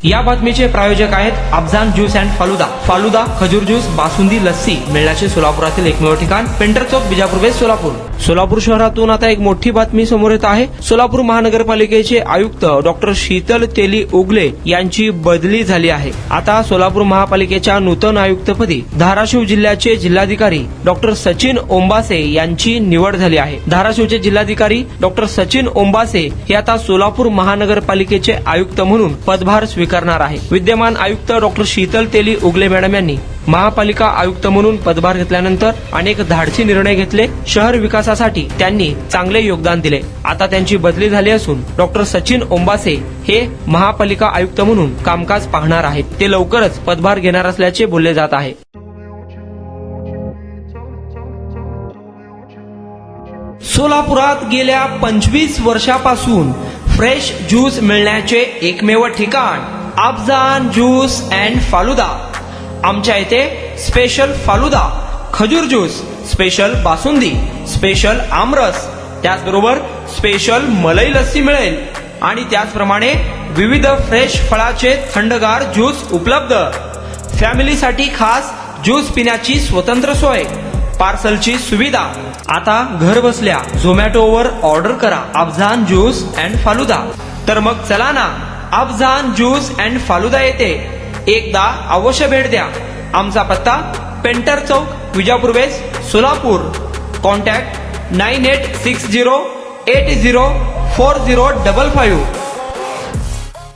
या बातमीचे प्रायोजक आहेत अफजान ज्यूस अँड फालुदा। फालुदा, खजूर ज्यूस, बासुंदी, लस्सी मिळण्याचे सोलापुरातील एकमेव ठिकाण पेंटर चौक, बिजापूर वेस्ट, सोलापूर। सोलापूर शहरातून आता एक मोठी बातमी समोर येत आहे। सोलापूर महानगरपालिकेचे आयुक्त डॉक्टर शीतल तेली उगले यांची बदली झाली आहे। आता सोलापूर महापालिकेच्या नूतन आयुक्तपदी धाराशिव जिल्ह्याचे जिल्हाधिकारी डॉक्टर सचिन ओंबासे यांची निवड झाली आहे। धाराशिवचे जिल्हाधिकारी डॉक्टर सचिन ओंबासे हे आता सोलापूर महानगरपालिकेचे आयुक्त म्हणून पदभार स्वीकारणार आहे। विद्यमान आयुक्त डॉक्टर शीतल तेली उगले मॅडम यांनी महापालिका आयुक्त म्हणून पदभार घेतल्यानंतर अनेक धाडसी निर्णय घेतले। शहर विकासासाठी त्यांनी चांगले योगदान दिले। आता त्यांची बदली झाली असून डॉक्टर सचिन ओंबासे हे महापालिका आयुक्त म्हणून कामकाज पाहणार आहेत। ते लवकरच पदभार घेणार असल्याचे बोलले जात आहे। सोलापुरात गेल्या 25 वर्षापासून फ्रेश ज्यूस मिळण्याचे एकमेव ठिकाण अफजान ज्यूस अँड फालुदा। आमच्या इथे स्पेशल फालुदा, खजूर ज्यूस, स्पेशल बासुंदी, स्पेशल आमरस, त्याचबरोबर स्पेशल मलाई लस्सी मिळेल आणि त्याचप्रमाणे विविध फ्रेश फळाचे थंडगार ज्यूस उपलब्ध। फॅमिलीसाठी खास ज्यूस पिण्याची स्वतंत्र सोय, पार्सलची सुविधा। आता घर बसल्या झोमॅटोवर ऑर्डर करा अफजान ज्यूस अँड फालुदा। तर मग चला ना अफजान ज्यूस अँड फालुदा येथे एकदा अवश्य भेट द्या। आमचा पत्ता पेंटर चौक, विजापूर वेस्ट, सोलापूर। कॉन्टॅक्ट 9860804055।